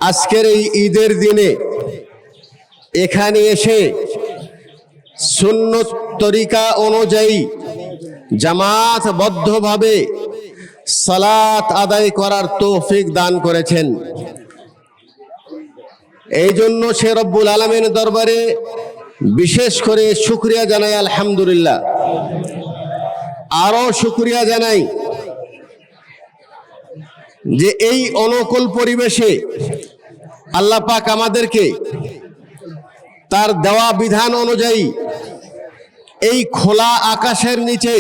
আজকের এই ঈদের দিনে এখানে এসে সুন্নত তরিকা অনুযায়ী জামাতবদ্ধভাবে সালাত আদায় করার তৌফিক দান করেছেন। এই জন্য সে রব্বুল আলামিনের দরবারে বিশেষ করে শুকরিয়া জানাই আলহামদুলিল্লাহ। আরো শুকরিয়া জানাই যে এই অনুকূল পরিবেশে আল্লাহ পাক আমাদেরকে তার দেওয়া বিধান অনুযায়ী এই খোলা আকাশের নিচে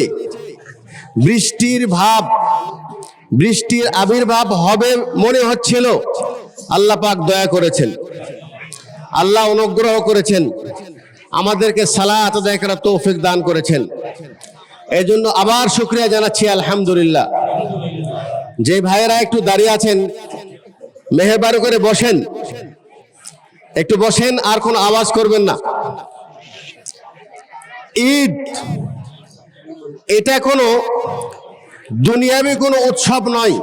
বৃষ্টির আবির্ভাব হবে মনে হচ্ছিল। আল্লাহ পাক দয়া করেছেন, আল্লাহ অনুগ্রহ করেছেন, আমাদেরকে সালাত আদায় করার তৌফিক দান করেছেন। এই জন্য আবার শুকরিয়া জানাচ্ছি আলহামদুলিল্লাহ। যে ভাইয়েরা একটু দাঁড়িয়ে আছেন মেহেরবানি করে বসেন, একটু বসেন, আর কোনো আওয়াজ করবেন না। ঈদ এটা কোনো দুনিয়াবি কোনো উৎসব নয়,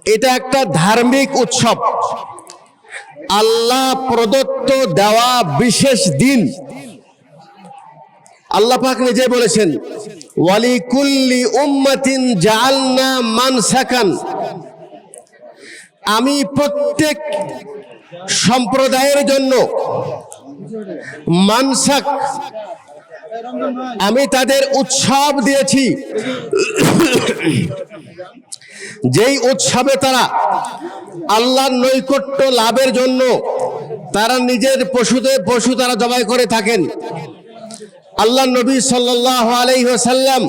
এটা একটা ধার্মিক উৎসব, আল্লাহ প্রদত্ত দেওয়া বিশেষ দিন। আল্লাহ পাক নিজে বলেছেন, ওয়ালিকুল্লি উম্মাতিন জাআলনা মানসাকান, আমি প্রত্যেক সম্প্রদায়ের জন্য মানসাক, আমি তাদের উৎসব দিয়েছি, যেই উৎসবে তারা আল্লাহর নৈকট্য লাভের জন্য তারা নিজের পশু তারা জবাই করে থাকেন। আল্লাহ নবী সাল্লাল্লাহু আলাইহি ওয়াসাল্লাম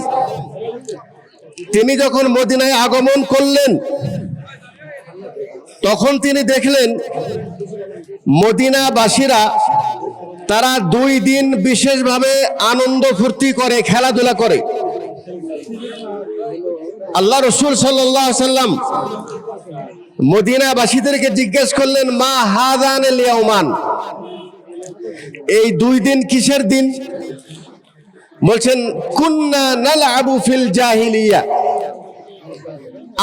তিনি যখন মদিনায় আগমন করলেন তখন তিনি দেখলেন মদিনাবাসীরা তারা 2 দিন বিশেষভাবে আনন্দ ফুর্তি করে, খেলাধুলা করে। আল্লাহ রাসূল সাল্লাল্লাহু আলাইহি ওয়াসাল্লাম মদিনাবাসীদেরকে জিজ্ঞেস করলেন, মা হাযানিল ইয়াওমান, এই 2 দিন কিসের দিন? বলছেন, কুন্না নালআবু ফিল জাহিলিয়া,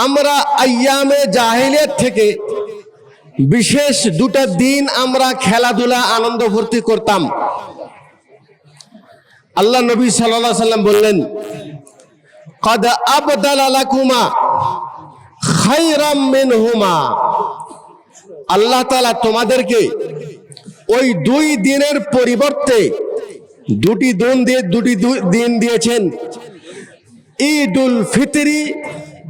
আমরা আইয়ামে জাহিলিয়াত থেকে বিশেষ 2টা দিন আমরা খেলাধুলা আনন্দ ফুর্তি করতাম। আল্লাহ নবী সাল্লাল্লাহু আলাইহি ওয়াসাল্লাম বললেন, ক্বাদ আবদালা লাকুমা খায়রাম মিনহুমা, আল্লাহ তাআলা তোমাদেরকে ওই 2 দিনের পরিবর্তে 2টি দিন দিয়েছেন, ঈদুল ফিতরি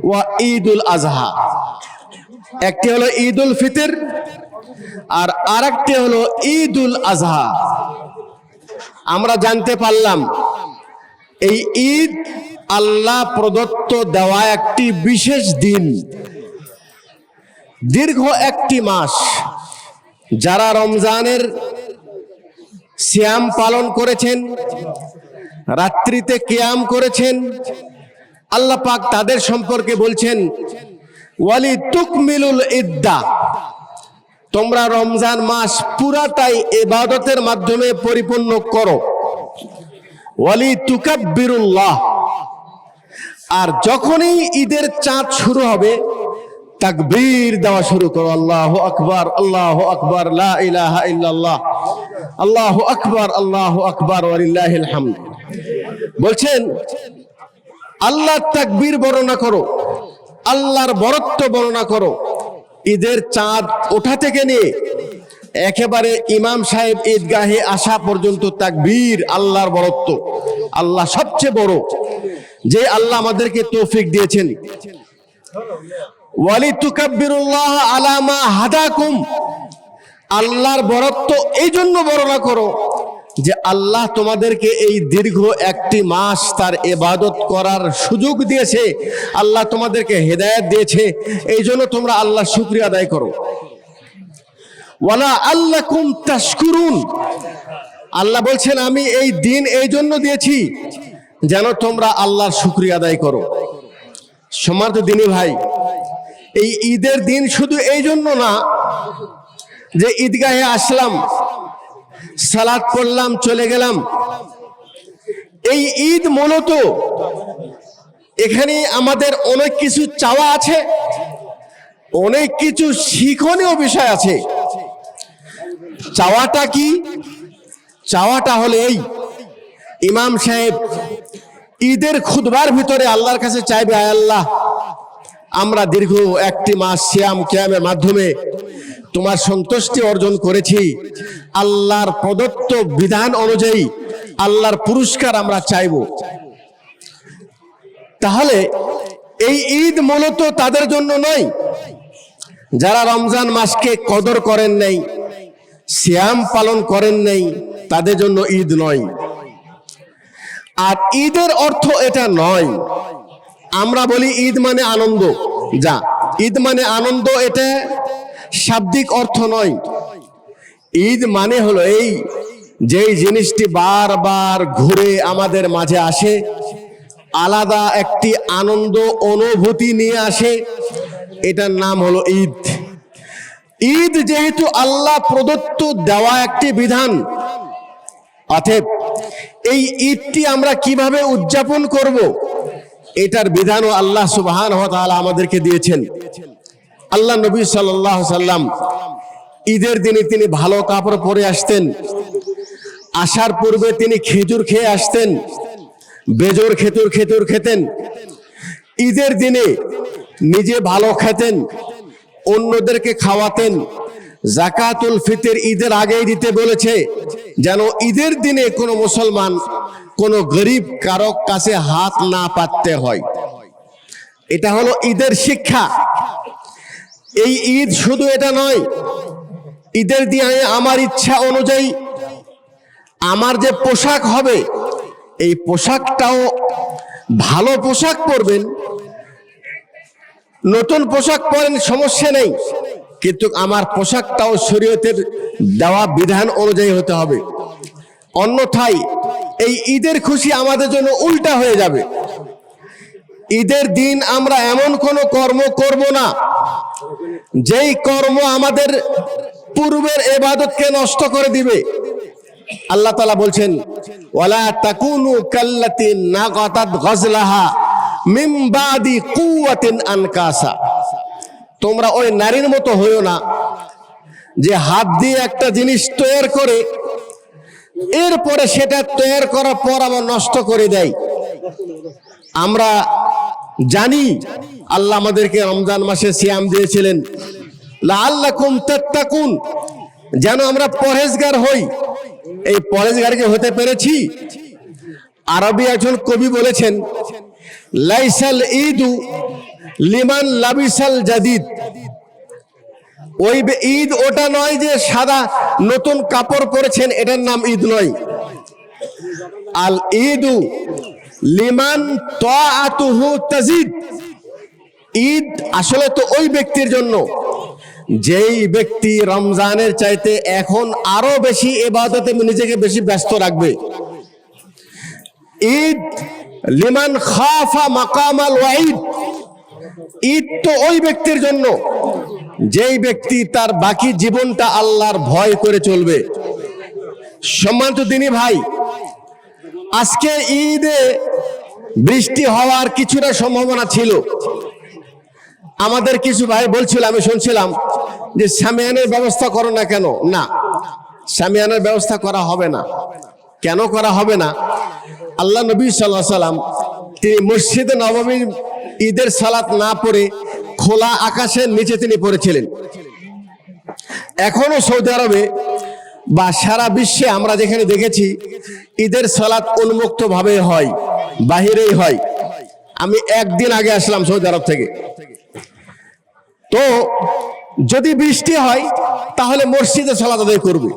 ওয়া ঈদুল আজহা। একটি হলো ঈদুল ফিতর আর আরেকটি হলো ঈদুল আজহা। আমরা জানতে পারলাম এই ঈদ আল্লাহ প্রদত্ত দেওয়া একটি বিশেষ দিন। দীর্ঘ একটি মাস যারা রমজানের সিয়াম পালন করেছেন, রাত্রিতে কিয়াম করেছেন, আল্লাহ পাক তাদের সম্পর্কে বলছেন, ওয়ালি তুকমিলুল ইদ্দা, তোমরা রমজান মাস পুরাটাই ইবাদতের মাধ্যমে পরিপূর্ণ করো। ওয়ালি তুকাব্বিরুল্লাহ, আর যখনই ঈদের চাঁদ শুরু হবে তাকবীর দেওয়া শুরু করো, আল্লাহু আকবার, আল্লাহু আকবার, লা ইলাহা ইল্লাল্লাহ, আল্লাহু আকবার, আল্লাহু আকবার, ওয়ালিল্লাহিল হামদ। বলছেন আল্লাহর তাকবীর বর্ণনা করো, আল্লাহর বরত্ব বর্ণনা করো। ঈদের চাঁদ ওঠা থেকে নিয়ে একেবারে ইমাম সাহেব ঈদগাহে আসা পর্যন্ত তাকবীর, আল্লাহর বরত্ব। আল্লাহ সবচেয়ে বড়, যে আল্লাহ আমাদেরকে তৌফিক দিয়েছেন। ওয়ালি তুকাব্বিরুল্লাহ আলা মা হাদাকুম, আল্লাহর বরত্ব এই জন্য বর্ণনা করো যে আল্লাহ তোমাদেরকে এই দীর্ঘ একটি মাস তার ইবাদত করার সুযোগ দিয়েছে, আল্লাহ তোমাদেরকে হেদায়েত দিয়েছে, এই জন্য তোমরা আল্লাহর শুকরিয়া আদায় করো। ওয়ালা আল্লাকুম তাশকুরুন, আল্লাহ বলছেন আমি এই দিন এই জন্য দিয়েছি যেন তোমরা আল্লাহর শুকরিয়া আদায় করো। সম্মানিত দিনী ভাই, এই ঈদের দিন শুধু এই জন্য না যে ঈদগাহে আসলাম, সালাত পড়লাম, চলে গেলাম। এই ঈদ মূলত এখানে আমাদের অনেক কিছু চাওয়া আছে, অনেক কিছু শিক্ষণীয় বিষয় আছে। চাওয়াটা কি? চাওয়াটা হলে এই, ইমাম সাহেব ঈদের খুতবার ভিতরে আল্লাহর কাছে চাইবে, আয় আল্লাহ, আমরা দীর্ঘ একটি মাস সিয়াম কিয়ামের মাধ্যমে তোমার সন্তুষ্টি অর্জন করেছি, আল্লাহর প্রদত্ত বিধান অনুযায়ী আল্লাহর পুরস্কার আমরা চাইব। তাহলে এই ঈদ মূলত তাদের জন্য নয় যারা রমজান মাসকে কদর করেন নাই, সিয়াম পালন করেন নাই, তাদের জন্য ঈদ নয়। আর ঈদের অর্থ এটা নয়। আমরা বলি ঈদ মানে আনন্দ, যা ঈদ মানে আনন্দ, এটা শাব্দিক অর্থ নয়। ঈদ মানে হলো এই যেই জিনিসটি বারবার ঘুরে আমাদের মাঝে আসে, আলাদা একটি আনন্দ অনুভূতি নিয়ে আসে, এটার নাম হলো ঈদ। ঈদ যেহেতু আল্লাহ প্রদত্ত দেওয়া একটি বিধান, অতএব এই ঈদটি আমরা কিভাবে উদযাপন করব, এটার বিধানও আল্লাহ সুবহানাহু ওয়া তাআলা আমাদেরকে দিয়েছেন। আল্লাহ নবী সাল্লাল্লাহু আলাইহি সাল্লাম ঈদের দিনে তিনি ভালো কাপড় পরে আসতেন, আসার পূর্বে তিনি খেজুর খেয়ে আসতেন, বেজোর খেজুর খেতেন। ঈদের দিনে নিজে ভালো খেতেন, অন্যদেরকে খাওয়াতেন। যাকাতুল ফিতর ঈদের আগেই দিতে বলেছে, যেন ঈদের দিনে কোনো মুসলমান কোনো গরিব কারো কাছে হাত না পাততে হয়। এটা হলো ঈদের শিক্ষা। এই ঈদ শুধু এটা নয়, ঈদের দিনে আমার ইচ্ছা অনুযায়ী আমার যে পোশাক হবে, এই পোশাকটাও ভালো পোশাক পরবেন, নতুন পোশাক পরেন সমস্যা নেই, কিন্তু আমার পোশাকটাও শরীয়তের দেওয়া বিধান অনুযায়ী হতে হবে। অন্যথায় এই ঈদের খুশি আমাদের জন্য উল্টা হয়ে যাবে। ঈদের দিন আমরা এমন কোনো কর্ম করব না যেই কর্ম আমাদের পূর্বের ইবাদতকে নষ্ট করে দিবে। আল্লাহ তাআলা বলছেন, ওয়ালা তাকুনু কাল্লাতি নাকাতাত গজলাহা মিন বাদি কুওয়াতিন আনকাসা। তোমরা ওই নারীর মতো হইও না যে হাত দিয়ে একটা জিনিস তৈরি করে এরপরে সেটা তৈরি করার পর আবার নষ্ট করে দেয়। আমরা জানি আল্লাহ আমাদেরকে রমজান মাসে সিয়াম দিয়েছিলেন লাআল্লাকুম তাত্তাকুন, যেন আমরা পরহেজগার হই। এই পরহেজগারকে হতে পেরেছি? আরবি একজন কবি বলেছেন, লাইসাল ঈদু লিমান লাবিসাল জাদিদ। ওই ঈদ ওটা নয় যে সাদা নতুন কাপড় পরেছেন, এটার নাম ঈদ নয়। আল ঈদু লিমান তাআতুহু তাজিদ। ঈদ আসলে তো ওই ব্যক্তির জন্য যেই ব্যক্তি রমজানের চাইতে এখন আরো বেশি ইবাদতে নিজেকে বেশি ব্যস্ত রাখবে। ঈদ লিমান খাফা মাকামাল ওয়াঈদ। ঈদ তো ওই ব্যক্তির জন্য যেই ব্যক্তি তার বাকি জীবনটা আল্লাহর ভয় করে চলবে। সম্মানিত দিনী ভাই, আজকে ঈদে বৃষ্টি হওয়ার কিছুটা সম্ভাবনা ছিল। আমাদের কিছু ভাই বলছিল, আমি শুনছিলাম যে সামিয়ানের ব্যবস্থা করো না কেন? না, সামিয়ানের ব্যবস্থা করা হবে না। কেন করা হবে না? আল্লাহ নবী সাল্লাল্লাহু আলাইহি সাল্লাম তিনি মসজিদে নববীর ঈদের সালাত না পড়ে খোলা আকাশের নিচে তিনি পড়েছিলেন। এখনো সৌদি আরবে বা সারা বিশ্বে আমরা যেখানে দেখেছি ঈদের সালাত উন্মুক্ত ভাবে হয়, বাহিরেই হয়। আমি একদিন আগে আসলাম সৌদি আরব থেকে। তো যদি বৃষ্টি হয় তাহলে মসজিদে সালাত আদায় করবে,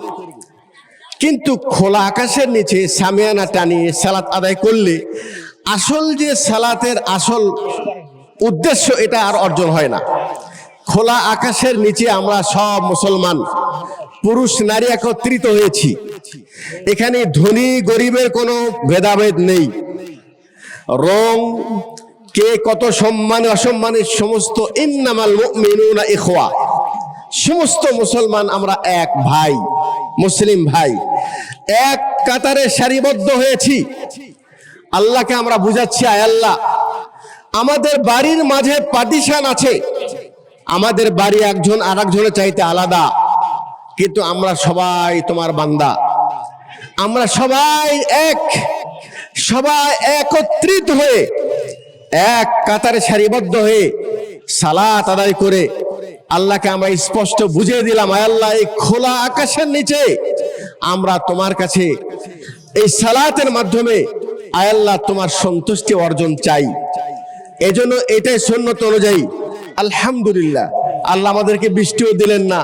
কিন্তু খোলা আকাশের নিচে সামিয়ানা টানিয়ে সালাত আদায় করলে আসল যে সালাতের আসল উদ্দেশ্য এটা আর অর্জন হয় না। খোলা আকাশের নিচে আমরা সব মুসলমান পুরুষ নারী একত্রিত হয়েছি। এখানে ধনী গরিবের কোনো ভেদাভেদ নেই, রং কে কত সম্মান অসম্মানের সমস্ত, ইন্নামাল মুমিনুনা ইখওয়া, সমস্ত মুসলমান আমরা এক ভাই, মুসলিম ভাই, এক কাতারে সারিবদ্ধ হয়েছি। আল্লাহকে আমরা বুঝাচ্ছি, আয় আল্লাহ, আমাদের বাড়ির মাঝে পার্টিশন আছে, আমাদের বাড়ি একজন আর একজনের চাইতে আলাদা, কিন্তু আমরা সবাই তোমার বান্দা। আমরা সবাই সবাই একত্রিত হয়ে এক কাতারে সারিবদ্ধ হয়ে সালাত আদায় করে আল্লাহকে আমরা স্পষ্ট বুঝিয়ে দিলাম, আয় আল্লাহ, এই খোলা আকাশের নিচে আমরা তোমার কাছে এই সালাতের মাধ্যমে আয় আল্লাহ তোমার সন্তুষ্টি অর্জন চাই। এজন্য এটাই সুন্নত অনুযায়ী আলহামদুলিল্লাহ আল্লাহ আমাদেরকে বৃষ্টিও দিলেন না,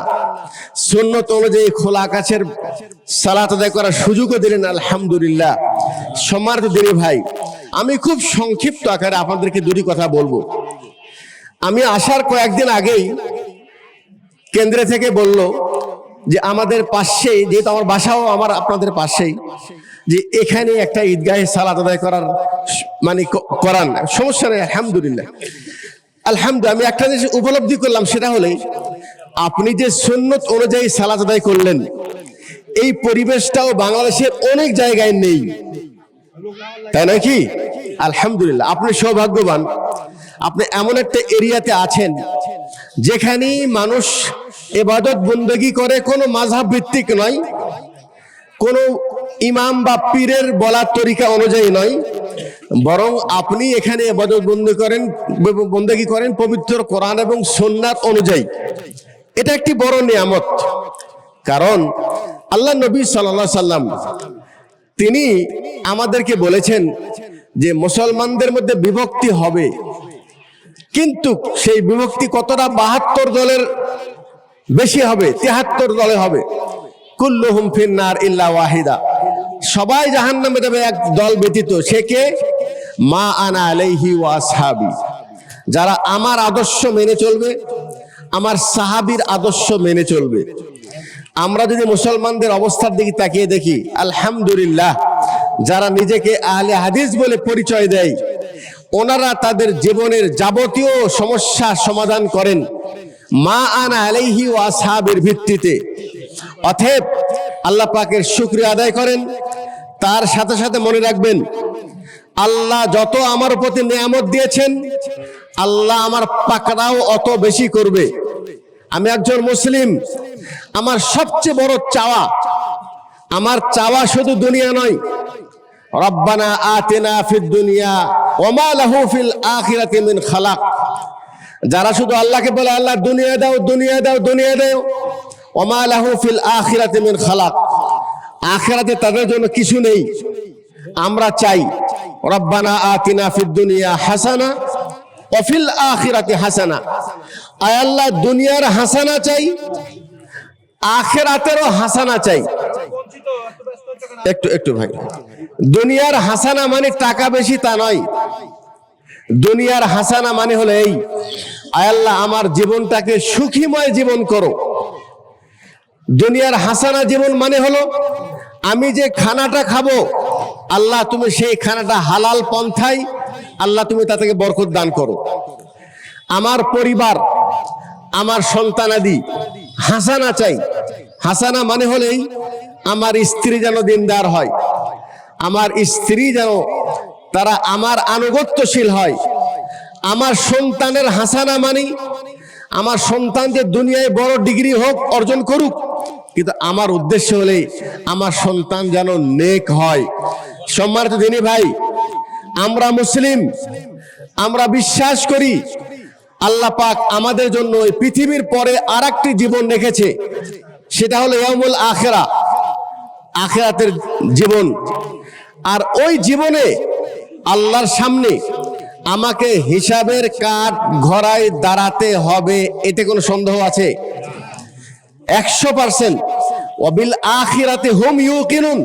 সুন্নত অনুযায়ী খোলা আকাশের সালাত আদায় করার সুযোগও দিলেন, আলহামদুলিল্লাহ। সম্মানিত দিনী ভাই, আমি খুব সংক্ষিপ্ত আকারে আপনাদেরকে দুটি কথা বলবো। আমি আসার কয়েকদিন আগেই কেন্দ্রে থেকে বলল যে আমাদের পাশেই, যেহেতু আমার বাসাও আমার আপনাদের পাশেই, যে এখানে একটা ঈদগাহে সালাত আদায় করার মানে করার না, সমস্যা নেই, আলহামদুলিল্লাহ। আলহামদুলিল্লাহ আমি একটা জিনিস উপলব্ধি করলাম, সেটা হলে আপনি যে সুন্নত অনুযায়ী সালাত আদায় করলেন, এই পরিবেশটাও বাংলাদেশের অনেক জায়গায় নেই, তাই নাকি? আলহামদুলিল্লাহ আপনি সৌভাগ্যবান, আপনি এমন একটা এরিয়াতে আছেন যেখানে মানুষ ইবাদত বন্দেগী করে, কোনো মাযহাব ভিত্তিক নয়, কোনো ইমাম বা পীরের বলার তরিকা অনুযায়ী নয়, বরং আপনি এখানে ইবাদত বন্দেগী করেন পবিত্র কোরআন এবং সুন্নাত অনুযায়ী। এটা একটি বড় নিয়ামত, কারণ আল্লাহ নবী সাল্লাল্লাহু আলাইহি সাল্লাম তিনি আমাদেরকে বলেছেন যে মুসলমানদের মধ্যে বিভক্তি হবে, কিন্তু সেই বিভক্তি কতটা 72 দলের বেশি হবে, 73 দলে হবে। কুল্লুহুম ফিন্নার ইল্লা ওয়াহিদা, সবাই জাহান্নামে যাবে এক দল ব্যতীত, সে কে? মা আনা আলাইহি ওয়া আসহাবি, যারা আমার আদর্শ মেনে চলবে, আমার সাহাবীর আদর্শ মেনে চলবে। আমরা যদি মুসলমানদের অবস্থার দিকে তাকিয়ে দেখি, আলহামদুলিল্লাহ যারা নিজেকে আহলে হাদিস বলে পরিচয় দেয়, ওনারা তাদের জীবনের যাবতীয় সমস্যা সমাধান করেন মা আনা আলাইহি ওয়া আসহাবের ভিত্তিতে। অতএব আল্লাহ পাকের শুকরিয়া আদায় করেন, তার সাথে সাথে মনে রাখবেন আল্লাহ যত আমার প্রতি নিয়ামত দিয়েছেন, আল্লাহ আমার পাকড়াও অত বেশি করবে। আমি একজন মুসলিম, আমার সবচেয়ে বড় চাওয়া, আমার চাওয়া শুধু দুনিয়া নয়, রব্বানা আতিনা ফিদ দুনিয়া ওয়া মা লাহু ফিল আখিরাতি মিন খালাক। যারা শুধু আল্লাহকে বলে আল্লাহ দুনিয়া দাও, দুনিয়া দাও, দুনিয়া দাও, ওয়া মা লাহু ফিল আখিরাতি মিন খালাক, আখিরাতে তাদের জন্য কিছু নেই। আমরা চাই রব্বানা আতিনা ফিদ দুনিয়া হাসানা ওয়া ফিল আখিরাতি হাসানা। আয় আল্লাহ দুনিয়ার হাসানা চাই, আখিরাতেরও হাসানা চাই। একটু ভাই, দুনিয়ার হাসানা মানে টাকা বেশি তা নয়, দুনিয়ার হাসানা মানে হলো এই, আয় আল্লাহ আমার জীবনটাকে সুখীময় জীবন করো। দুনিয়ার হাসানা জীবন মানে হলো আমি যে খানাটা খাবো, আল্লাহ তুমি সেই খানাটা হালাল পন্থায়, আল্লাহ তুমি তা থেকে বরকত দান করো। আমার পরিবার, আমার সন্তানাদি হাসানা চাই। হাসানা মানে হলেই আমার স্ত্রী যেন দিনদার হয়, আমার স্ত্রী যেন তারা আমার আনুগত্যশীল হয়। আমার সন্তানের হাসানা মানে আমার সন্তান যে দুনিয়ায় বড় ডিগ্রি হোক, অর্জন করুক, কিন্তু আমার উদ্দেশ্য হলে আমার সন্তান যেন নেক হয়। সম্মানিত দিনী ভাই, আমরা মুসলিম, আমরা বিশ্বাস করি আল্লাহ পাক আমাদের জন্য এই পৃথিবীর পরে আরেকটি জীবন রেখেছে, সেটা হলো ইয়াউমুল আখিরা, আখিরাতের জীবন। আর ওই জীবনে আল্লাহর সামনে আমাকে হিসাবের কাঠ ঘরায় দাঁড়াতে হবে, এতে কোনো সন্দেহ আছে? 100%। ওয়াবিল আখিরাতে হুম ইউকিনুন,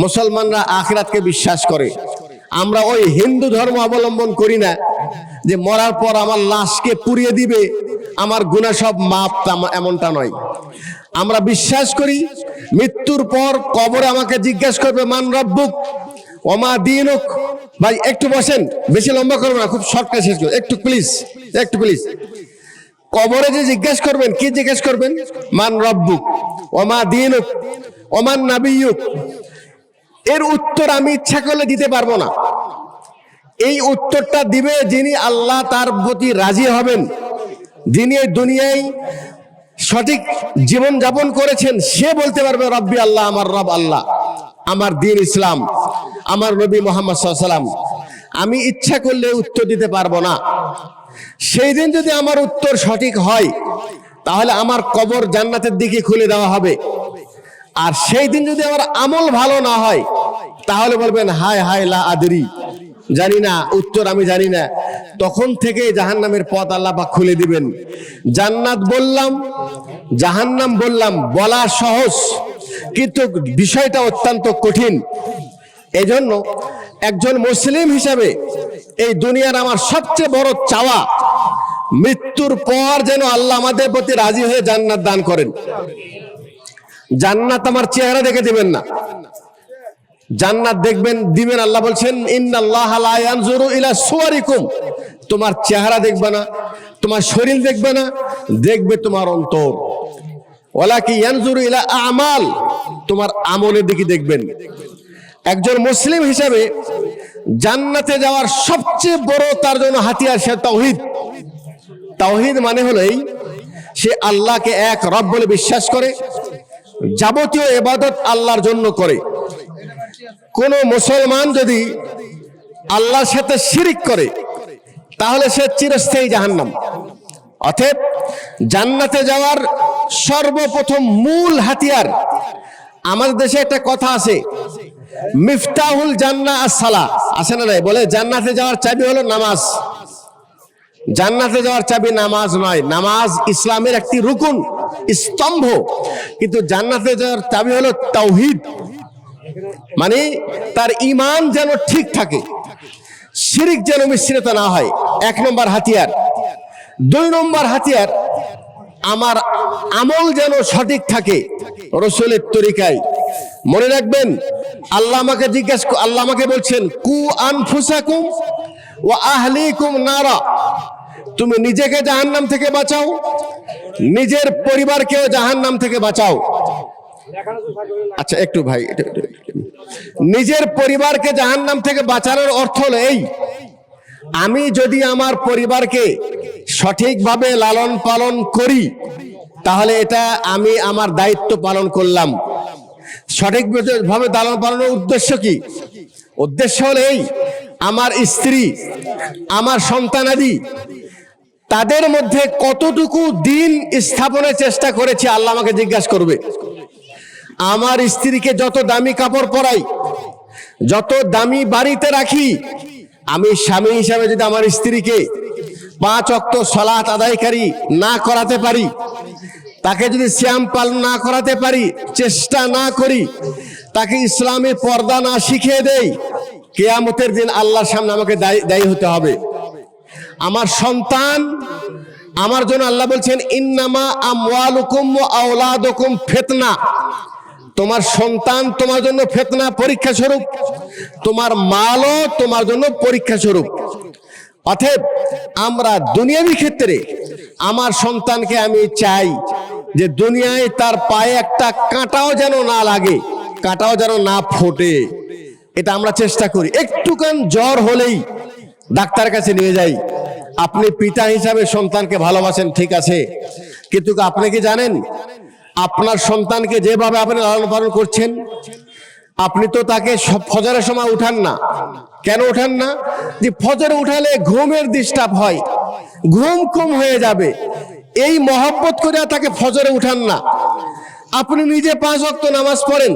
মুসলমানরা আখিরাতকে বিশ্বাস করে। আমরা ওই হিন্দু ধর্ম অবলম্বন করি না যে মরার পর আমার লাশকে পুড়িয়ে দিবে, আমার গুনাহ সব মাপ, এমনটা নয়। আমরা বিশ্বাস করি মৃত্যুর পর কবরে আমাকে জিজ্ঞাসা করবে মান রব্বুক ওয়া মা দীনুক। ভাই একটু বসেন, বেশি লম্বা করবো না, খুব শর্টকাট শেষ করুন, একটু প্লিজ। কবরে যে জিজ্ঞাসা করবেন, কি জিজ্ঞাসা করবেন? মান রব্বুক ওয়া মা দীনুক ওয়া মান নাবিয়্যুক। এর উত্তর আমি ইচ্ছা করলে দিতে পারবো না। এই উত্তরটা দিবে যিনি আল্লাহ তার প্রতি রাজি হবেন, যিনি এই দুনিয়ায় সঠিক জীবন যাপন করেছেন সে বলতে পারবে রব্বি আল্লাহ, আমার রব আল্লাহ, আমার দিন ইসলাম, আমার নবী মুহাম্মদ সাল্লাল্লাহু আলাইহি ওয়াসাল্লাম। আমি ইচ্ছা করলে উত্তর দিতে পারবো না। সেই দিন যদি আমার উত্তর সঠিক হয় তাহলে আমার কবর জান্নাতের দিকে খুলে দেওয়া হবে। আর সেই দিন যদি আমার আমল ভালো না হয় তাহলে বলবেন হায় হায় লা আদরি, জানি না, উত্তর আমি জানি না। তখন থেকে জাহান্নামের পথ আল্লাহ পাক খুলে দিবেন। জান্নাত বললাম, জাহান্নাম বললাম, বলা সহজ কিন্তু বিষয়টা অত্যন্ত কঠিন। এজন্য একজন মুসলিম হিসাবে এই দুনিয়ার আমার সবচেয়ে বড় চাওয়া, মৃত্যুর পর যেন আল্লাহ আমাদের প্রতি রাজি হয়ে জান্নাত দান করেন। জান্নাত আমার চেহারা দেখে দিবেন না, জান্নাত দেখবেন দিবেন। আল্লাহ বলছেন ইন্নাল্লাহা লা ইয়ানজুরু ইলা সুওয়ারিকুম, তোমার চেহারা দেখবে না, তোমার শরীর দেখবে না, দেখবে তোমার অন্তর। ওয়ালাকি ইয়ানজুরু ইলা আমাল, তোমার আমলের দিকে দেখবেন। একজন মুসলিম হিসাবে জান্নাতে যাওয়ার সবচেয়ে বড় তার জন্য হাতিয়ার সে তাওহীদ। তাওহীদ মানে হলো এই, সে আল্লাহকে এক রব বলে বিশ্বাস করে, যাবতীয় ইবাদত আল্লাহর জন্য করে। কোন মুসলমান যদি আল্লাহর সাথে শিরিক করে তাহলে সে চিরস্থায়ী জাহান্নাম। অতএব জান্নাতে যাওয়ার সর্বপ্রথম মূল হাতিয়ার, আমাদের দেশে একটা কথা আছে, মিফতাহুল জান্নাহ আস-সালাহ, আছে না নাই? বলে জান্নাতে যাওয়ার চাবি হলো নামাজ। জান্নাতে যাওয়ার চাবি নামাজ নয়, নামাজ ইসলামের একটি রুকুন, স্তম্ভ, কিন্তু জান্নাতে যাওয়ার চাবি হলো তাওহীদ, মানে তার ঈমান যেন ঠিক থাকে, শিরক যেন মিশ্রিত না হয়। 1 নম্বর হাতিয়ার। 2 নম্বর হাতিয়ার, আমার আমল যেন সঠিক থাকে রাসূলের তরিকায়। মনে রাখবেন, আল্লাহ আমাকে বলছেন কু আনফুসাকুম ওয়া আহলিকুম নারা, তুমি নিজেকে জাহান্নাম থেকে বাঁচাও, নিজের পরিবারকেও জাহান্নাম থেকে বাঁচাও। আচ্ছা একটু ভাই, নিজের পরিবারকে জাহান্নাম থেকে বাঁচানোর অর্থ হলো এই, আমি যদি আমার পরিবারকে সঠিকভাবে লালন পালন করি তাহলে এটা আমি আমার দায়িত্ব পালন করলাম। সঠিকভাবে লালন পালনের উদ্দেশ্য কি? উদ্দেশ্য হলো এই, আমার স্ত্রী, আমার সন্তানাদি, তাদের মধ্যে কতটুকু দিন স্থাপনের চেষ্টা করেছি আল্লাহ আমাকে জিজ্ঞাসা করবে। আমার স্ত্রীকে যত দামি কাপড় পরাই, যত দামি বাড়িতে রাখি, আমি স্বামী হিসাবে যদি আমার স্ত্রীকে 5 ওয়াক্ত সালাত আদায়কারী না করাতে পারি, তাকে যদি সিয়াম পালন না করাতে পারি, চেষ্টা না করি, তাকে ইসলামে পর্দা না শিখিয়ে দেই, কিয়ামতের দিন আল্লাহর সামনে আমাকে দায়ী হতে হবে। আমার সন্তান আমার জন্য, আল্লাহ বলছেন ইন্নামা আমওয়ালুকুম ওয়া আওলাদুকুম ফিতনা, তোমার সন্তান তোমার জন্য ফিতনা, পরীক্ষা স্বরূপ, তোমার মালও তোমার জন্য পরীক্ষা স্বরূপ। অতএব আমরা দুনিয়াবী ক্ষেত্রে আমার সন্তানকে আমি চাই যে দুনিয়ায় তার পায়ে একটা কাঁটাও যেন না লাগে, কাঁটাও যেন না ফোটে, এটা আমরা চেষ্টা করি। একটুখান জ্বর হলেই ডাক্তার কাছে নিয়ে যাই। আপনি পিতা হিসাবে সন্তানকে ভালোবাসেন, ঠিক আছে, কিন্তু আপনি কি জানেন আপনার সন্তানকে যেভাবে আপনি লালন পালন করছেন, আপনি তো তাকে ফজরের সময় উঠান না। কেন উঠান না? যে ফজরে উঠালে ঘুমের ডিস্টার্ব হয়, ঘুম কম হয়ে যাবে, এই মহব্বত করে তাকে ফজরে উঠান না। আপনি নিজে 5 ওয়াক্ত নামাজ পড়েন,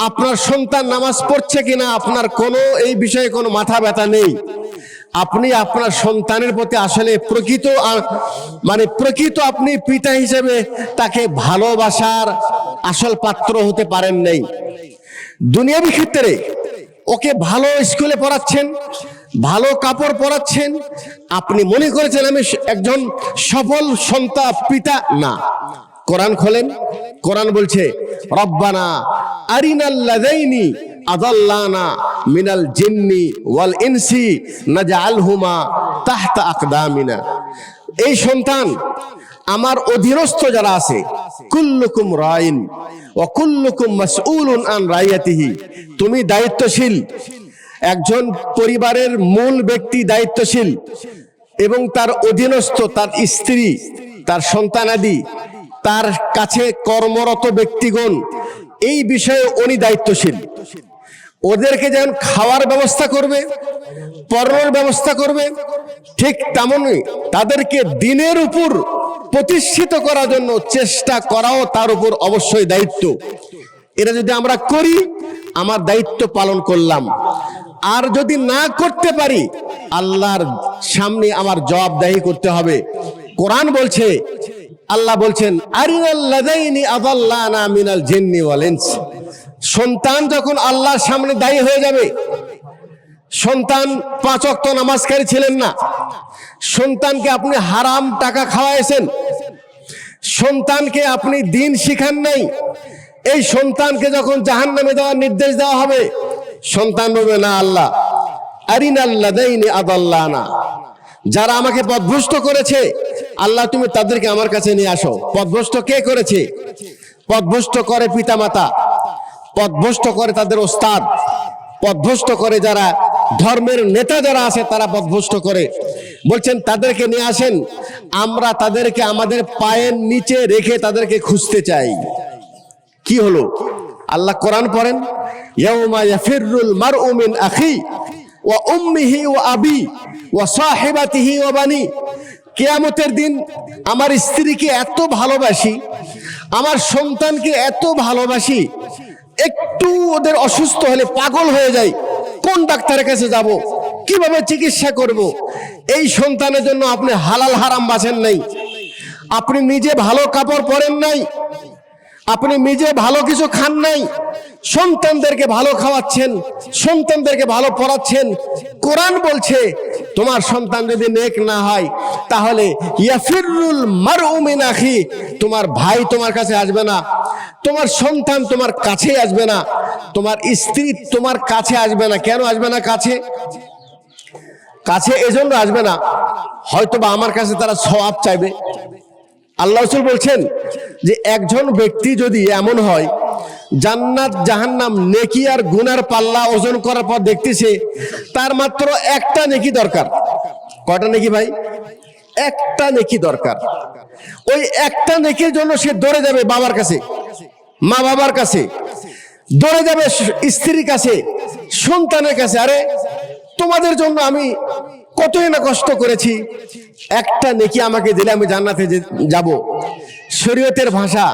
আপনার সন্তান নামাজ পড়ছে কিনা আপনার কোনো এই বিষয়ে কোনো মাথা ব্যথা নেই। আপনি আপনার সন্তানের প্রতি আসলে প্রকৃত আপনি পিতা হিসেবে তাকে ভালোবাসার আসল পাত্র হতে পারেন নাই। দুনিয়াবী ক্ষেত্রে ওকে ভালো স্কুলে পড়াচ্ছেন, ভালো কাপড় পরাচ্ছেন, আপনি মনে করেছেন আমি একজন সফল সন্তান পিতা। না, কোরআন খোলেন, কোরআন বলছে রব্বানা আরিনাল্লাযাইনি আযাল্লানা মিনাল জিন্নি ওয়াল ইনসি নাজআলহুমা তাহতা আকদামিনা। এই সন্তান আমার অধীনস্থ যারা আছে, কুল্লুকুম রাইন ওয়া কুল্লুকুম মাসউলুন আন রাইয়াতিহি, তুমি দায়িত্বশীল, একজন পরিবারের মূল ব্যক্তি দায়িত্বশীল, এবং তার অধীনস্থ তার স্ত্রী, তার সন্তানাদি, তার কাছে কর্মরত ব্যক্তিগণ, এই বিষয়ে উনি দায়িত্বশীল। ওদেরকে যেমন খাওয়ার ব্যবস্থা করবে, পড়ানোর ব্যবস্থা করবে, ঠিক তেমনই তাদেরকে দিনের উপর প্রতিষ্ঠিত করার জন্য চেষ্টা করাও তার উপর অবশ্যই দায়িত্ব। এটা যদি আমরা করি, আমার দায়িত্ব পালন করলাম। আর যদি না করতে পারি, আল্লাহর সামনে আমার জবাবদিহি করতে হবে। কোরআন বলছে, আল্লাহ বলছেন, আরিনাল্লাযাইনি আযাল্লানা মিনাল জিন্নি ওয়াল ইনস। সন্তান যখন আল্লাহর সামনে দায়ী হয়ে যাবে, সন্তান 5 ওয়াক্ত নামাজকারী ছিলেন না, সন্তানকে আপনি হারাম টাকা খাওয়াইছেন, সন্তানকে আপনি দিন শিখান নাই, এই সন্তানকে যখন জাহান্নামে দেওয়ার নির্দেশ দেওয়া হবে, সন্তান বলবে, না আল্লাহ, আরিনাল্লাযাইনি আযাল্লানা, যারা আমাকে পথভ্রষ্ট করেছে, আল্লাহ তুমি তাদেরকে আমার কাছে নিয়ে আসো। পথভ্রষ্ট কে করেছে? পথভ্রষ্ট করে পিতামাতা, পথভ্রষ্ট করে তাদের ওস্তাদ, পথভ্রষ্ট করে যারা ধর্মের নেতা যারা আছে, তারা পথভ্রষ্ট করে। বলছেন তাদেরকে নিয়ে আসেন, আমরা তাদেরকে আমাদের পায়ের নিচে রেখে তাদেরকে খুঁজতে চাই। কি হলো? আল্লাহ কোরআন পড়েন, ইয়াউমা ইয়াফিরুল মারউ মিন আখি ওয়া উম্মিহি ওয়া আবি ওয়া সাহিবাতিহি ওয়া বানি। কিয়ামতের দিন আমার স্ত্রীকে এত ভালোবাসি, আমার সন্তানকে এত ভালোবাসি, একটু ওদের অসুস্থ হলে পাগল হয়ে যাই, কোন ডাক্তারের কাছে যাব, কিভাবে চিকিৎসা করব? এই সন্তানের জন্য আপনি হালাল হারাম বাছেন নাই, আপনি নিজে ভালো কাপড় পরেন নাই, আপনি নিজে ভালো কিছু খান নাই, সন্তানদেরকে ভালো খাওয়াচ্ছেন, সন্তানদেরকে ভালো পড়াচ্ছেন। কোরআন বলছে তোমার সন্তান যদি নেক না হয়, তাহলে ইয়াফিরুল মারউ মিন আখি, তোমার ভাই তোমার কাছে আসবে না, তোমার সন্তান তোমার কাছে আসবে না, তোমার স্ত্রী তোমার কাছে আসবে না। কেন আসবে না কাছে? কাছে এজন্য আসবে না, হয়তোবা আমার কাছে তারা সওয়াব চাইবে। আল্লাহ রাসূল বলছেন যে একজন ব্যক্তি যদি এমন হয়, জান্নাত জাহান্নাম নেকি আর গুনার পাল্লা ওজন করার পর দেখতেছে তার মাত্র একটা নেকি দরকার। কয়টা নেকি ভাই? একটা নেকি দরকার। ওই একটা নেকির জন্য সে দৌড়ে যাবে বাবার কাছে, মা বাবার কাছে, দৌড়ে যাবে স্ত্রীর কাছে, সন্তানের কাছে, আরে তোমাদের জন্য আমি কতই না কষ্ট করেছি, একটা নেকি আমাকে দিলে আমি জান্নাতে যাব। শরীয়তের ভাষা,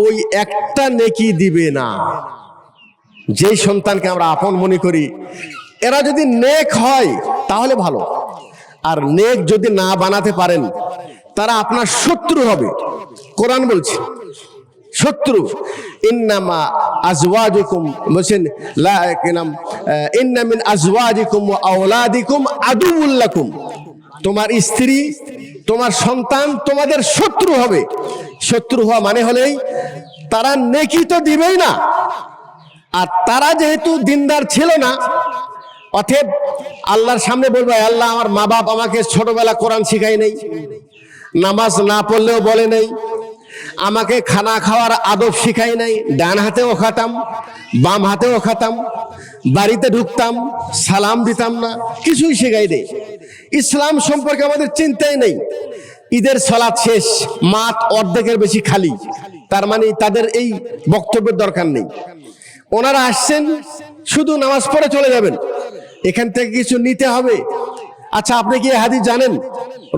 ওই একটা নেকি দিবে না। যেই সন্তানকে আমরা আপন মনে করি, এরা যদি নেক হয় তাহলে ভালো, আর নেক যদি না বানাতে পারেন, তারা আপনার শত্রু হবে। কোরআন বলছে শত্রু, ইন্নামা আজওয়াজুকুম, বলছেন লা কিনাম ইন্না মিন আজওয়াজিকুম ওয়া আওলাদিকুম আদুউল লাকুম, তোমার স্ত্রী তোমার সন্তান তোমাদের শত্রু হবে। শত্রু হওয়া মানে হলেই তারা নেকি তো দিবেই না, আর তারা যেহেতু দিনদার ছিল না, অতএব আল্লাহর সামনে বলবে, আল্লাহ আমার মা বাপ আমাকে ছোটবেলা কোরআন শিখাই নেই, নামাজ না পড়লেও বলে নেই, আমাকে খানা খাওয়ার আদব শিখাই নাই, ডান হাতেও খাতাম বাম হাতেও খাতাম, বাড়িতে ঢুকতাম সালাম দিতাম না, কিছুই শেখাই নেই, ইসলাম সম্পর্কে আমাদের চিন্তাই নেই। ঈদের সালাত শেষ, মাঠ অর্ধেকের বেশি খালি, তার মানে তাদের এই বক্তব্যের দরকার নেই। ওনারা আসছেন শুধু নামাজ পড়ে চলে যাবেন, এখান থেকে কিছু নিতে হবে। আচ্ছা, আপনি কি হাদিস জানেন?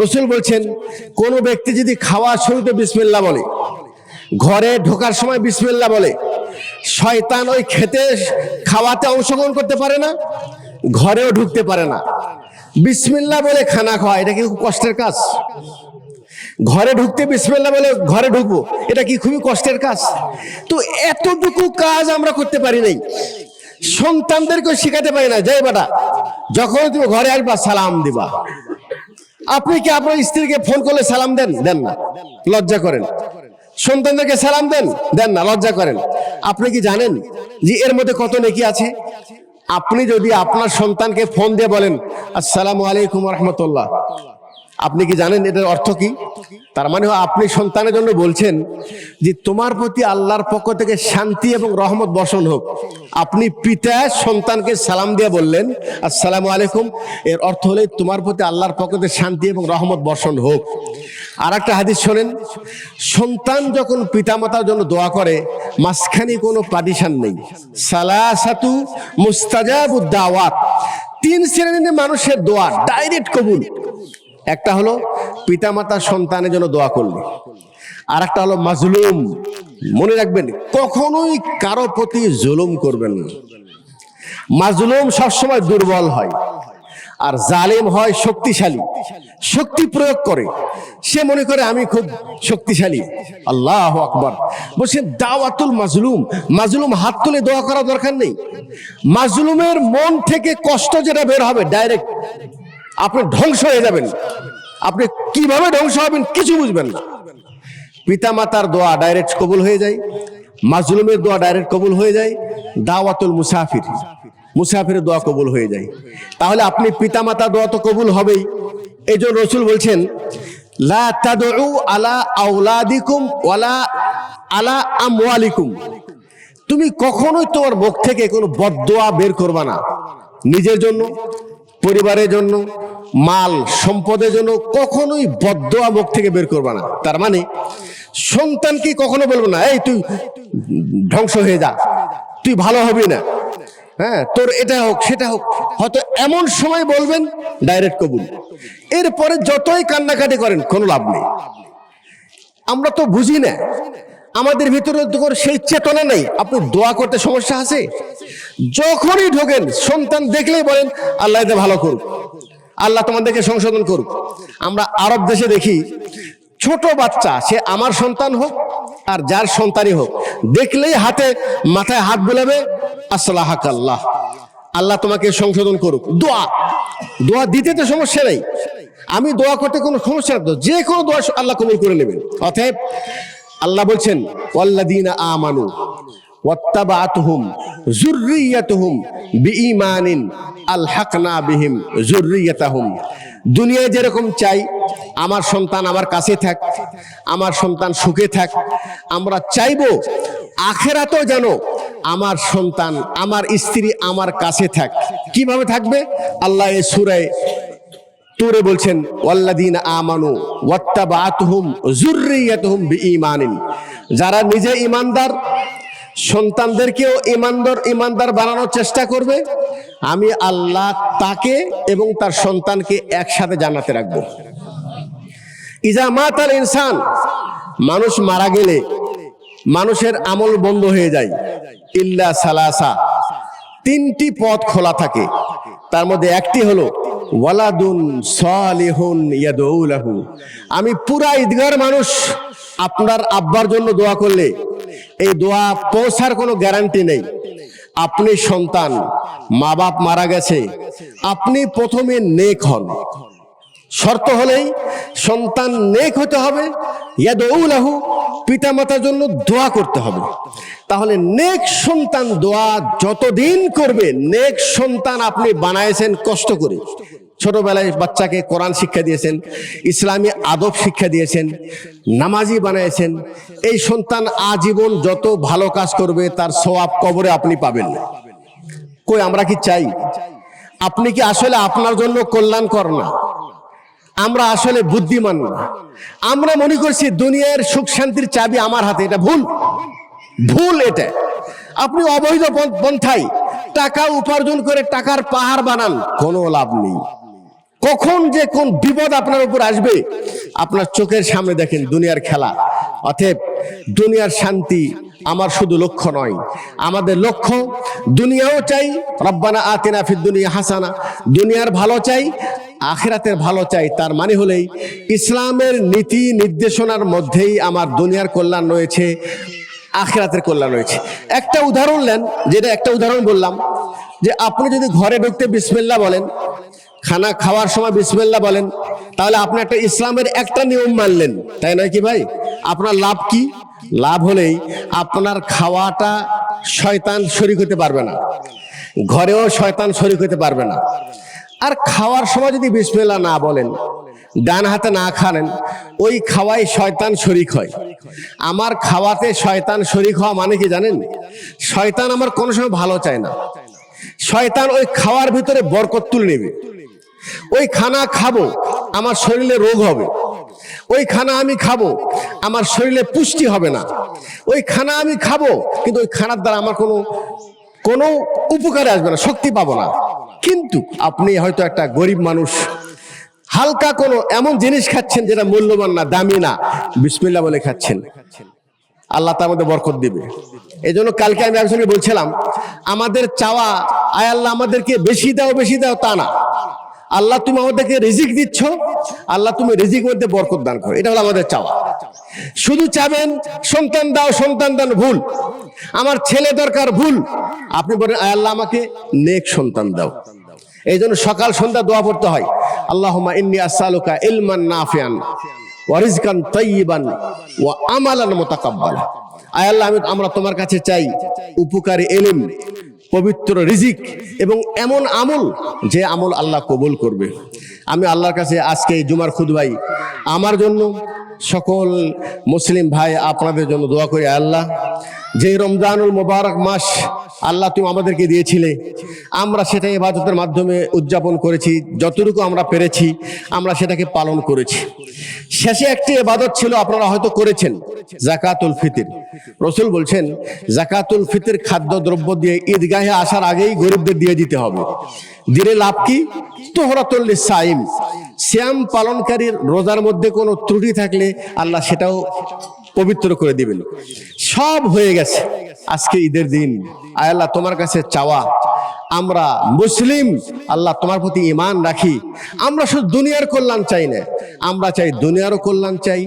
রাসূল বলছেন, কোন ব্যক্তি যদি খাওয়ার শুরুতে বিসমিল্লাহ বলে, ঘরে ঢোকার সময় বিসমিল্লাহ বলে, শয়তান ওই খেতে খাওয়াতে অংশগ্রহণ করতে পারে না, ঘরেও ঢুকতে পারে না। বিসমিল্লাহ বলে খানা খাওয়া, এটা কি খুব কষ্টের কাজ? ঘরে ঢুকতে বিসমিল্লাহ বলে ঘরে ঢুকবো, এটা কি খুবই কষ্টের কাজ? তো এতটুকু কাজ আমরা করতে পারি নাই, সন্তানদেরকে শিখাতে পারি না। যাই বেটা, যখন তুমি ঘরে আসবা সালাম দিবা। আপনি কি আপনার স্ত্রীকে ফোন করলে সালাম দেন? দেন না, লজ্জা করেন। সন্তানদেরকে সালাম দেন? দেন না, লজ্জা করেন। আপনি কি জানেন যে এর মধ্যে কত নেকি আছে? আপনি যদি আপনার সন্তানকে ফোন দিয়ে বলেন আসসালামু আলাইকুম ওয়া রাহমাতুল্লাহ, আপনি কি জানেন এটার অর্থ কি? তার মানে আপনি সন্তানের জন্য বলছেন যে তোমার প্রতি আল্লাহর পক্ষ থেকে শান্তি এবং রহমত বর্ষণ হোক। আপনি পিতা সন্তানকে সালাম দিয়ে বললেন আসসালামু আলাইকুম, এর অর্থ হলে তোমার প্রতি আল্লাহর পক্ষ থেকে শান্তি এবং রহমত বর্ষণ হোক। আর একটা হাদিস শোনেন, সন্তান যখন পিতামাতার জন্য দোয়া করে মাঝখানে কোনো পার্টিশন নেই। সালাসাতু মুস্তাজাবুদ দাওয়াত, 3 শ্রেণীর মানুষের দোয়া ডাইরেক্ট কবুল। একটা হলো পিতামাতা সন্তানের জন্য দোয়া করলে, আর একটা হলো মাজলুম। মনে রাখবেন কখনোই কারো প্রতি জুলুম করবেন না। মাজলুম সবসময় দুর্বল হয়, আর জালেম হয় শক্তিশালী, শক্তি প্রয়োগ করে। সে মনে করে আমি খুব শক্তিশালী। আল্লাহু আকবার। বলছেন দাওয়াতুল মাজলুম, মাজলুম হাত তুলে দোয়া করা দরকার নেই। মাজলুমের মন থেকে কষ্ট যেটা বের হবে ডাইরেক্ট আপনি ধ্বংস হয়ে যাবেন। আপনি কিভাবে ধ্বংস হবেন কিছু বুঝবেন না। পিতামাতার দোয়া ডাইরেক্ট কবুল হয়ে যায়, মাজলুমের দোয়া ডাইরেক্ট কবুল হয়ে যায়, দাওয়াতুল মুসাফির, মুসাফিরের দোয়া কবুল হয়ে যায়। তাহলে আপনি পিতামাতার দোয়া তো কবুল হবেই। এই জন্য রাসূল বলছেন লা তাদউ আলা আওলাদিকুম ওয়ালা আলা আমওয়ালিকুম, তুমি কখনোই তোমার মুখ থেকে কোনো বদদোয়া বের করবা না। নিজের জন্য, পরিবারের জন্য, মাল সম্পদের জন্য কখনোই বদদোয়া মুখ থেকে বের করবা না। তার মানে সন্তানকে কখনো বলবো না এই তুই ধ্বংস হয়ে যা, তুই ভালো হবি না, হ্যাঁ তোর এটা হোক সেটা হোক। হয়তো এমন সময় বলবেন ডাইরেক্ট কবুল। এরপরে যতই কান্নাকাটি করেন কোনো লাভ নেই। আমরা তো বুঝি না, আমাদের ভিতরে সেই চেতনা নেই। আপনি দোয়া করতে সমস্যা আছে, যখনই ঢোকেন সন্তান দেখলেই বলেন আল্লাহ এতে ভালো করুক, আল্লাহ তোমাদেরকে সংশোধন করুক। আমরা আরব দেশে দেখি ছোট বাচ্চা, সে আমার সন্তান হোক আর যার সন্তানই হোক, দেখলেই হাতে মাথায় হাত বুলাবে আসলাহাক আল্লাহ, আল্লাহ তোমাকে সংশোধন করুক। দোয়া, দোয়া দিতে তো সমস্যা নেই, আমি দোয়া করতে কোনো সমস্যা না, যে কোনো দোয়া আল্লাহ কবুল করে নেবেন। অতএব আল্লাহ বলছেন ওয়াল্লাযীনা আমানু ওয়াত্তাবাতুহুম যুররিয়াতুহুম বিঈমানিন আলহাকনা বিহিম যুররিয়াতাহুম। দুনিয়ায় যেরকম চাই আমার সন্তান আমার কাছে থাক, আমার সন্তান সুখে থাক, আমরা চাইবো আখিরাতেও যেন আমার সন্তান আমার স্ত্রী আমার কাছে থাক। কিভাবে থাকবে? আল্লাহ এই সূরা তুরে বলছেন ওয়াল্লাযীনা আমানু ওয়াত্তাবাতুহুম যুররিয়াতুহুম বিঈমানিন, যারা নিজে ঈমানদার সন্তানদেরকেও ঈমানদার বানানোর চেষ্টা করবে, আমি আল্লাহ তাকে এবং তার সন্তানকে একসাথে জান্নাতে রাখবো। ইজা মাতাল ইনসান, মানুষ মারা গেলে মানুষের আমল বন্ধ হয়ে যায়। ইল্লা সালাসা, 3টি পথ খোলা থাকে, তার মধ্যে একটি হলো ওয়ালাদুন সালিহুন ইয়াদউ লাহু। আমি পুরা ঈদগার মানুষ আপনার আব্বার জন্য দোয়া করলে এই দোয়া পৌঁছার কোনো গ্যারান্টি নেই। আপনি সন্তান, মা বাপ মারা গেছে, আপনি প্রথমে নেক হন। শর্ত হলেই সন্তান নেক হতে হবে, ইয়াদউ লাহু, পিতামাতার জন্য দোয়া করতে হবে। তাহলে নেক সন্তান দোয়া যতদিন করবে, নেক সন্তান আপনি বানাইছেন কষ্ট করে। ছোটবেলায় বাচ্চাকে কোরআন শিক্ষা দিয়েছেন, ইসলামী আদব শিক্ষা দিয়েছেন, নামাজি বানাইছেন। এই সন্তান আজীবন যত ভালো কাজ করবে তার সওয়াব কবরে আপনি পাবেন। কই আমরা কি চাই? আপনি কি আসলে আপনার জন্য কল্যাণকর না? আমরা আসলে বুদ্ধিমান না। আমরা মনে করছি দুনিয়ার সুখ শান্তির চাবি আমার হাতে। এটা ভুল, ভুল। এটা আপনি অবৈধ পন্থায় টাকা উপার্জন করে টাকার পাহাড় বানান, কোনো লাভ নেই। কখন যে কোন বিপদ আপনার উপর আসবে আপনার চোখের সামনে দেখেন দুনিয়ার খেলা। অতএব দুনিয়ার শান্তি আমার শুধু লক্ষ্য নয়, আমাদের লক্ষ্য দুনিয়াও চাই, রব্বানা আতিনা ফিদ দুনিয়া হাসানা, দুনিয়ার ভালো চাই, আখিরাতের ভালো চাই। তার মানে হলেই ইসলামের নীতি নির্দেশনার মধ্যেই আমার দুনিয়ার কল্যাণ রয়েছে, আখিরাতের কল্যাণ রয়েছে। একটা উদাহরণ নেন, যেটা একটা উদাহরণ বললাম, যে আপনি যদি ঘরে ঢুকতে বিসমিল্লাহ বলেন, খানা খাওয়ার সময় বিসমিল্লাহ বলেন, তাহলে আপনি একটা ইসলামের একটা নিয়ম মানলেন, তাই নয় কি ভাই? আপনার লাভ কি? লাভ হলেই আপনার খাওয়াটা শয়তান শরীক হতে পারবে না, ঘরেও শয়তান শরীক হতে পারবে না। আর খাওয়ার সময় যদি বিসমিল্লাহ না বলেন, ডান হাতে না খানেন, ওই খাওয়াই শয়তান শরীক হয়। আমার খাওয়াতে শয়তান শরীক হওয়া মানে কি জানেন? শয়তান আমার কোনো সময় ভালো চায় না। শয়তান ওই খাওয়ার ভিতরে বরকত তুলে নেবে। ওই খানা খাবো, আমার শরীরে রোগ হবে। ওই খানা আমি খাবো, আমার শরীরে পুষ্টি হবে না। ওই খানা আমি খাবো, কিন্তু ওই খানার দ্বারা আমার কোনো উপকারে আসবে না, শক্তি পাবো না। কিন্তু আপনি হয়তো একটা গরিব মানুষ, হালকা কোনো এমন জিনিস খাচ্ছেন যেটা মূল্যবান না, দামি না, বিসমিল্লাহ বলে খাচ্ছেন, আল্লাহ তার মধ্যে বরকত দিবে। এই জন্য কালকে আমি একজনকে বলছিলাম, আমাদের চাওয়া আয় আল্লাহ আমাদেরকে বেশি দাও বেশি দাও তা না। আল্লাহ তুমি আমাদেরকে রিজিক দিচ্ছ, আল্লাহ তুমি রিজিক মধ্যে বরকত দান করো, এটা হলো আমাদের চাওয়া। শুধু চাবেন সন্তান দাও সন্তান দান, ভুল। আমার ছেলে দরকার, ভুল। আপনি বলেন আয় আল্লাহ আমাকে নেক সন্তান দাও। এই জন্য সকাল সন্ধ্যা দোয়া পড়তে হয়, আল্লাহুম্মা ইন্নী আসআলুকা ইলমান নাফিআন ওয়া রিজকান তাইয়িবান ওয়া আমালান মুতাকাব্বালা। আয় আল্লাহ আমরা তোমার কাছে চাই উপকারী ইলম, পবিত্র রিজিক এবং এমন আমল যে আমল আল্লাহ কবুল করবে। আমি আল্লাহর কাছে আজকে এই জুমার খুতবায় আমার জন্য, সকল মুসলিম ভাই আপনাদের জন্য দোয়া করি। আল্লাহ, যে রমজানুল মুবারক মাস আল্লাহ তুমি আমাদেরকে দিয়েছিলে, আমরা সেটা ইবাদতের মাধ্যমে উদযাপন করেছি, যতটুকু আমরা পেরেছি আমরা সেটাকে পালন করেছি। শেষে একটি ইবাদত ছিল, আপনারা হয়তো করেছেন, যাকাতুল ফিতর। রাসূল বলছেন যাকাতুল ফিতর খাদ্য দ্রব্য দিয়ে ঈদগাহে আসার আগেই গরিবদের দিয়ে দিতে হবে। দিলে লাভ কি? তুহরাতুল লিসাইম, সিয়াম পালনকারীর রোজার মধ্যে কোনো ত্রুটি থাকলে আল্লাহ সেটাও পবিত্র করে দিবেন। সব হয়ে গেছে, আজকে ঈদের দিন। আয় আল্লাহ তোমার কাছে চাওয়া, আমরা মুসলিম, আল্লাহ তোমার প্রতি ঈমান রাখি। আমরা শুধু দুনিয়ার কল্যাণ চাই না, আমরা চাই দুনিয়ারও কল্যাণ চাই,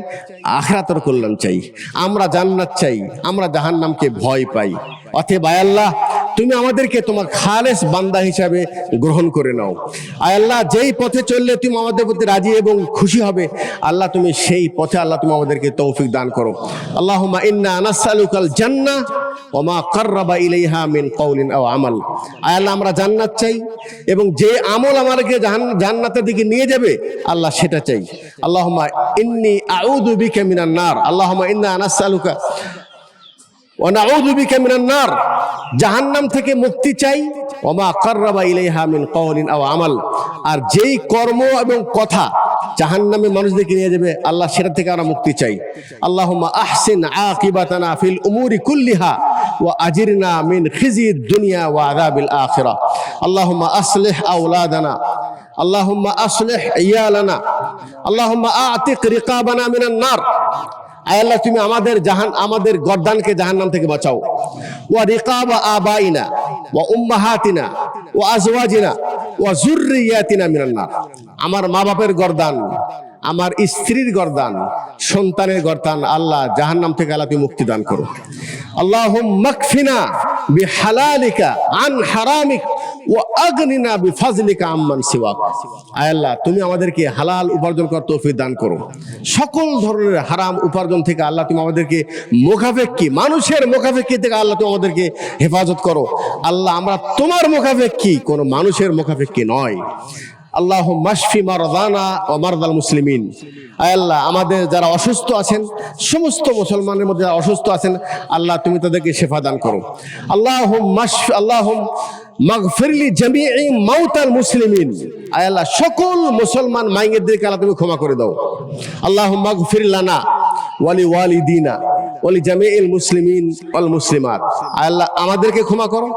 আখিরাতের কল্যাণ চাই। আমরা জান্নাত চাই, আমরা জাহান্নামকে ভয় পাই। অতএব আয় আল্লাহ তুমি আমাদেরকে তোমার খালেস বান্দা হিসাবে গ্রহণ করে নাও। আয় আল্লাহ যেই পথে চললে তুমি আমাদের প্রতি রাজি এবং খুশি হবে, আল্লাহ তুমি সেই পথে আল্লাহ তুমি আমাদেরকে তৌফিক দান করো। আল্লাহুম্মা ইন্না নাসআলুকাল জান্নাহ ওয়া মা কাররাবা ইলাইহা মিন কওলিন আও আমাল। আয় আল্লাহ আমরা জান্নাত চাই এবং যে আমল আমাদেরকে জান্নাতের দিকে নিয়ে যাবে আল্লাহ সেটা চাই। আল্লাহুম্মা ইন্নী আউযু বিকা মিনান নার। আল্লাহুম্মা ইন্না নাসআলুকা ওয়া নাউযু বিকা মিনান নার, জাহান্নাম থেকে মুক্তি চাই। ওয়া মা কাররাবা ইলাইহা মিন কওলিন আও আমাল, আর যেই কর্ম এবং কথা জাহান্নামে মানুষদেরকে নিয়ে যাবে আল্লাহ সেটা থেকে আমরা মুক্তি চাই। আল্লাহুম্মা আহসিন আকিবাতানা ফিল উমুরি কুল্লিহা ওয়া আজিরনা মিন খিজিদ দুনিয়া ওয়া আযাবিল আখিরাহ। আল্লাহুম্মা আসলিহ আওলাদানা, আল্লাহুম্মা আসলিহ ইয়ালানা, আল্লাহুম্মা আতিক রিকাবানা মিনান নার। আয় আল্লাহ তুমি আমাদের গর্দানকে জাহান্নাম থেকে বাঁচাও। ওয়া রিকাবা আবাইনা ওয়া উম্মাহাতিনা ওয়া আজওয়াজিনা ওয়া যুররিয়াতিনা মিনান নার। আমার মা বাপের গর্দান, আমার স্ত্রীর গর্দান, সন্তানের গর্দান আল্লাহ জাহান্নাম থেকে আল্লাহ তুমি মুক্তি দান করো। আল্লাহুম্মা কফিনা বিহালালিকা আন হারামিক ওয়া আগনিনা বিফাজলিকা আম্মান সিওয়াক। আয় আল্লাহ তুমি আমাদেরকে হালাল উপার্জন করার তৌফিক দান করো। সকল ধরনের হারাম উপার্জন থেকে আল্লাহ তুমি আমাদেরকে মুখাপেক্ষী, মানুষের মুখাপেক্ষী থেকে আল্লাহ তুমি আমাদেরকে হেফাজত করো। আল্লাহ আমরা তোমার মুখাপেক্ষী, কোনো মানুষের মুখাপেক্ষী নয়। আল্লাহুম্মা মাশফি মারদানা ওয়া মারদাল মুসলিমিন। আয় আল্লাহ আমাদের যারা অসুস্থ আছেন, সমস্ত মুসলমানের মধ্যে যারা অসুস্থ আছেন আল্লাহ তুমি তাদেরকে শিফা দান করো। আল্লাহুম্মা মাগফিরলি জামিই মাউতাল মুসলিমিন। আয় আল্লাহ সকল মুসলমান মাইয়েদেরকে আল্লাহ তুমি ক্ষমা করে দাও। আল্লাহুম্মা মাগফির লানা ওয়ালি ওয়ালিদিনা ওয়ালি জামিইল মুসলিমিন ওয়াল মুসলিমাত। আল্লাহ আমাদেরকে ক্ষমা করো,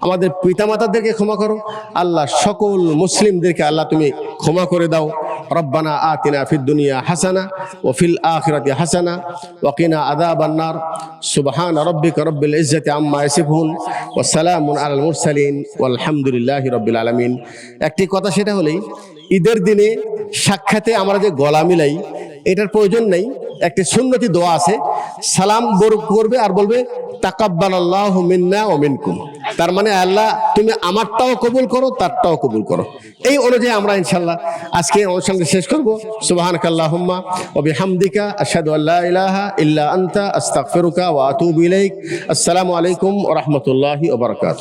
আমাদের পিতামাতাদেরকে ক্ষমা করো। আল্লাহ সকল মুসলিমদেরকে আল্লাহ তুমি ক্ষমা করে দাও। রব্বানা আতিনা ফিদ দুনিয়া হাসানা ওয়া ফিল আখিরাতি হাসানা ওয়া কিনা আযাবান নার। সুবহানা রাব্বিকা রাব্বিল ইজ্জাতি আম্মা ইয়াসিফুন ওয়া সালামুন আলাল মুরসালিন ওয়ালহামদুলিল্লাহি রাব্বিল আলামিন। একটি কথা, সেটা হলেই ঈদের দিনে সাক্ষাতে আমরা যে গলা মিলাই এটার প্রয়োজন নেই। একটি সুন্নতি দোয়া আছে, সালাম করবে আর বলবে তাকাব্বালাল্লাহু মিন্না ওয়া মিনকুম। তার মানে আল্লাহ তুমি আমারটাও কবুল করো, তারটাও কবুল করো। এই অনুযায়ী আমরা ইনশাআল্লাহ আজকে অনুষ্ঠানটি শেষ করব। সুবহানাকাল্লাহুম্মা ওয়া বিহামদিকা আশহাদু আল্লা ইলাহা ইল্লা আনতা আস্তাগফিরুকা ওয়া আতুবু ইলাইক। আসসালামু আলাইকুম ওয়া রাহমাতুল্লাহি ওয়া বারাকাতুহু।